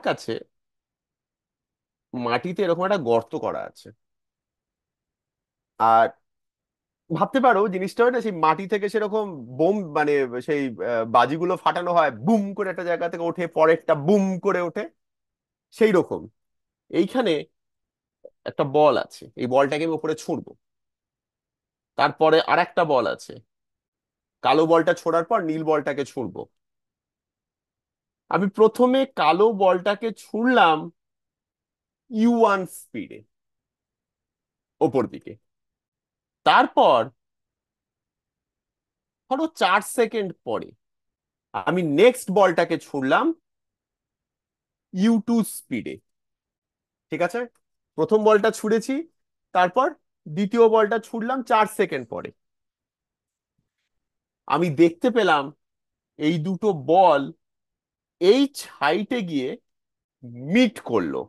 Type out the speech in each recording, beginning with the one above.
কাছে মাটিতে এরকম একটা গর্ত করা আছে। আর ভাবতে পারো জিনিসটা হয় না, সেই মাটি থেকে সেরকম বোম, মানে সেই বাজিগুলো ফাটানো হয়, বুম করে একটা জায়গা থেকে ওঠে, পরেরটা বুম করে ওঠে, সেই রকম এইখানে একটা বল আছে। এই বলটাকে আমি উপরে ছুঁড়বো, তারপরে আর একটা বল আছে, কালো বলটা ছোড়ার পর নীল বলটাকে ছুঁড়বো। আমি প্রথমে কালো বলটাকে ছুঁড়লাম U1 স্পিডে ওপর দিকে। তারপর ধরো 4 সেকেন্ড পরে আমি নেক্সট বলটাকে ছুঁড়লাম U2 স্পিডে। ঠিক আছে, প্রথম বলটা ছুঁড়েছি, তারপর দ্বিতীয় বলটা ছুঁড়লাম 4 সেকেন্ড পরে। আমি দেখতে পেলাম এই দুটো বল এইচ হাইটে গিয়ে মিট করলো।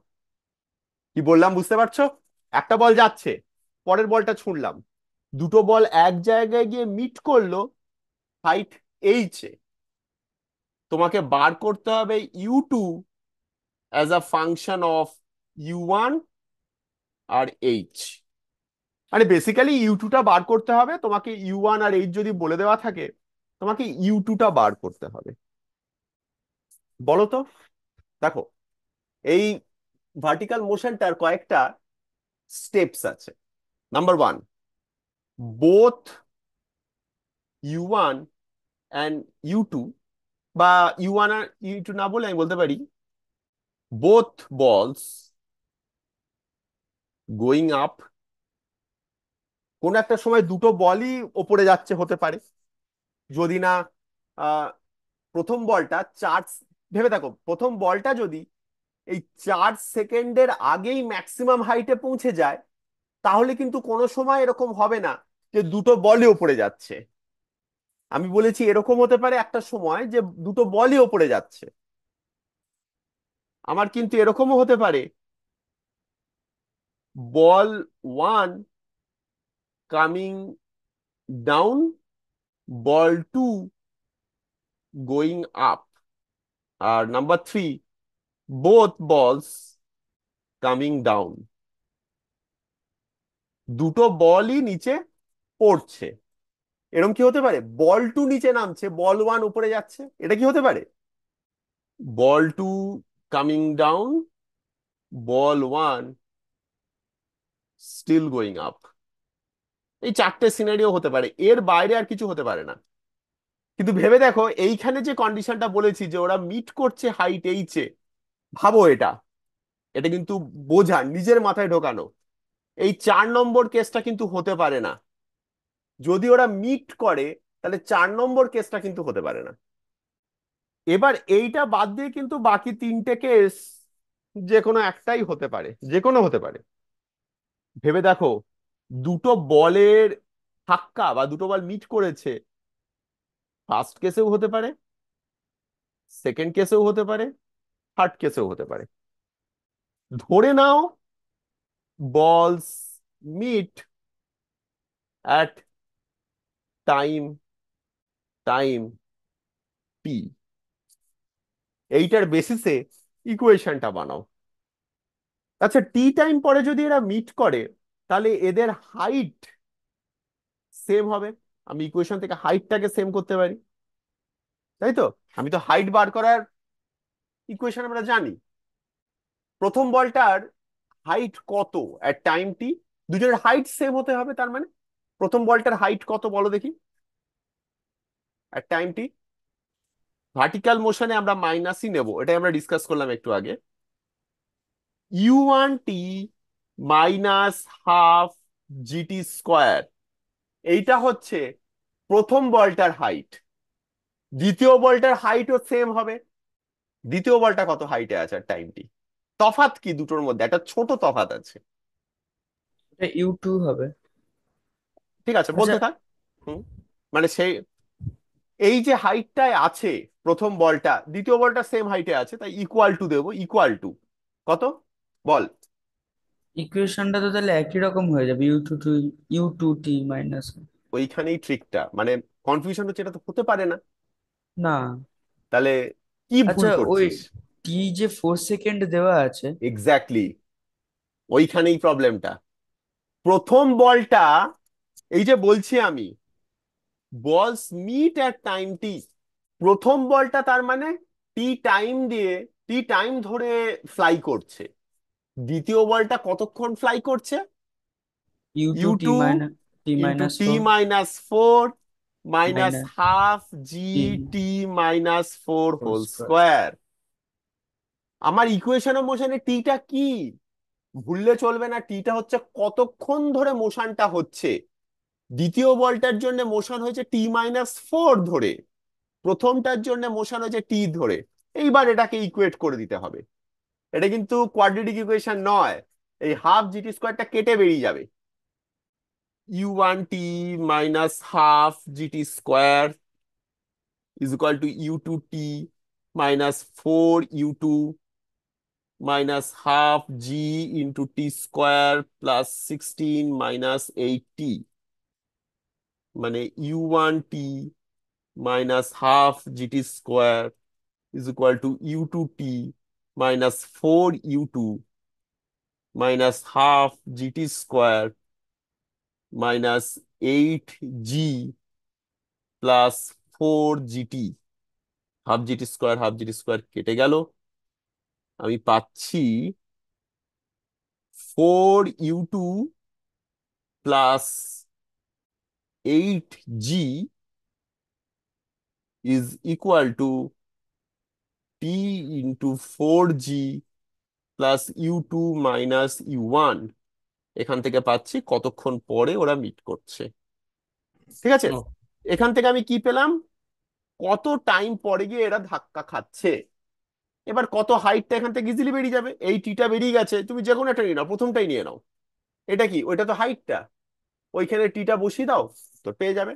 কি বললাম বুঝতে পারছো? একটা বল যাচ্ছে, পরের বলটা ছুঁড়লাম, দুটো বল এক জায়গায় গিয়ে মিট করলো হাইট এইচ এ। তোমাকে বার করতে হবে U2 as a function of U1 আর এইচ। মানে বেসিক্যালি U2টা বার করতে হবে তোমাকে, U1 আর এইচ যদি বলে দেওয়া থাকে, তোমাকে U2টা বার করতে হবে। বলো তো। দেখো, এই ভার্টিক্যাল মোশনটার কয়েকটা স্টেপস আছে। Number 1, both U1 and U2, বা U1 আর U2 না বলে আমি বলতে পারি বোথ বলস গোয়িং আপ। কোন একটা সময় দুটো বলই ওপরে যাচ্ছে হতে পারে, যদি না আহ, প্রথম বলটা চার, ভেবে দেখো প্রথম বলটা যদি এই 4 সেকেন্ডের আগেই ম্যাক্সিমাম হাইটে পৌঁছে যায়, তাহলে কিন্তু কোনো সময় এরকম হবে না যে দুটো বলই ওপরে যাচ্ছে। আমি বলেছি এরকম হতে পারে একটা সময় যে দুটো বলই ওপরে যাচ্ছে। আমার কিন্তু এরকমও হতে পারে ball one coming down, ball two going up, আর number 3 both balls coming down. দুটো বলই নিচে পড়ছে। এরকম কি হতে পারে বল টু নিচে নামছে, বল ওয়ান উপরে যাচ্ছে? এটা কি হতে পারে? বল টু কামিং ডাউন, বল ওয়ান স্টিল গোয়িং আপ। এই চারটে সিনারিও হতে পারে, এর বাইরে আর কিছু হতে পারে না। কিন্তু ভেবে দেখো এইখানে যে কন্ডিশনটা বলেছি যে ওরা মিট করছে হাইট এইচে, ভাবো এটা, এটা কিন্তু বোঝা নিজের মাথায় ঢোকানো। এই 4 নম্বর কেসটা কিন্তু হতে পারে না। যদি ওরা মিট করে তাহলে 4 নম্বর কেসটা কিন্তু হতে পারে না। এবার এইটা বাদ দিয়ে কিন্তু বাকি তিনটে কেস যে কোনো একটাই হতে পারে, যে কোনো হতে পারে। ভেবে দেখো, দুটো বলের ধাক্কা বা দুটো বল মিট করেছে, ফার্স্ট কেসেও হতে পারে, সেকেন্ড কেসেও হতে পারে, থার্ড কেসেও হতে পারে। ধরে নাও balls meet at time time P, এইটার বেসিসে ইকুয়েশনটা বানাও। আচ্ছা, টি টাইম পরে যদি এরা মিট করে, তাহলে এদের হাইট সেম হবে। আমি ইকুয়েশন থেকে হাইটটাকে সেম করতে পারি, তাই তো? আমি তো হাইট বার করার ইকুয়েশন আমরা জানি। প্রথম বলটার হাইট কত এট টাইম টি, দুজনের হাইট সেম হতে হবে, তার মানে প্রথম বলটার হাইট কত বলো দেখি এট টাইম টি। ভার্টিক্যাল মোশনে আমরা মাইনাসই নেব, এটাই আমরা ডিসকাস করলাম একটু আগে। U1T minus half G T square, এইটা হচ্ছে প্রথম বলটার হাইট। দ্বিতীয় বলটার হাইটও সেম হবে। দ্বিতীয় বলটা কত হাইটে আছে আর টাইমটি, তফাৎ কি দুটোর মধ্যে? একটা ছোট তফাৎ আছে। এটা ইউ টু হবে। ঠিক আছে, আচ্ছা, বলতে থাক। হুম, মানে সেই, এই যে হাইটটায় আছে প্রথম বলটা, দ্বিতীয় বলটা সেম হাইটে আছে, তাই ইকুয়াল টু দেবো। ইকুয়াল টু কত বল? ইকুয়েশনটা তো তাহলে একই রকম হয়ে যাবে, ইউ টু টি মাইনাস। ওইখানেই ট্রিকটা, মানে কনফিউশন হচ্ছে, এটা তো হতে পারে না। না। তাহলে কি ভুল আচ্ছা, ওই করছিস? টি যে 4 সেকেন্ড দেওয়া আছে। এক্স্যাক্টলি, ওইখানেই প্রবলেমটা। প্রথম বলটা, এই যে বলছি আমি, বলস মিট অ্যাট টাইম টি, প্রথম বলটা তার মানে টি টাইম দিয়ে, টি টাইম ধরে ফ্লাই করছে। দ্বিতীয় বলটা কতক্ষণ ফ্লাই করছে? U2 u t two minus t into minus t four minus four minus minus half g t t minus four whole whole square. Square. আমার ইকুয়েশন অফ মোশনে theta কি ভুললে চলবে না, টিটা হচ্ছে কতক্ষণ ধরে মোশনটা হচ্ছে। দ্বিতীয় বলটার জন্য মোশন হয়েছে টি মাইনাস ফোর ধরে, প্রথমটার জন্য মোশন হয়েছে টি ধরে। এইবার এটাকে ইকুয়েট করে দিতে হবে। এটা কিন্তু কোয়াড্রেটিক ইকুয়েশন নয়, এই হাফ জিটি স্কোয়ারটা কেটে বেরিয়ে যাবে। u1t minus half G T square is equal to u2t minus four U two minus half G into T square plus 16 - 8t, মানে u1t minus half G T square is equal to u2t minus four U two minus half G T square minus 8g plus 4gt। Half G T square half G T square কেটে গেল, আমি পাচ্ছি 4u2 plus 8g is equal to T into 4g plus U two minus ইউ1। এখান থেকে পাচ্ছি কতক্ষণ পরে ওরা মিট করছে। ঠিক আছে, ও, এখান থেকে আমি কি পেলাম? কত টাইম পরে গিয়ে এরা ধাক্কা খাচ্ছে। এবার কত হাইটটা এখান থেকে ইজিলি বেরিয়ে যাবে, এই টিটা বেরিয়ে গেছে, তুমি যে কোনো একটা নিয়ে নাও, প্রথমটাই নিয়ে নাও। এটা কি, ওইটা তো হাইটটা, ওইখানে টিটা বসিয়ে দাও, তো পেয়ে যাবে।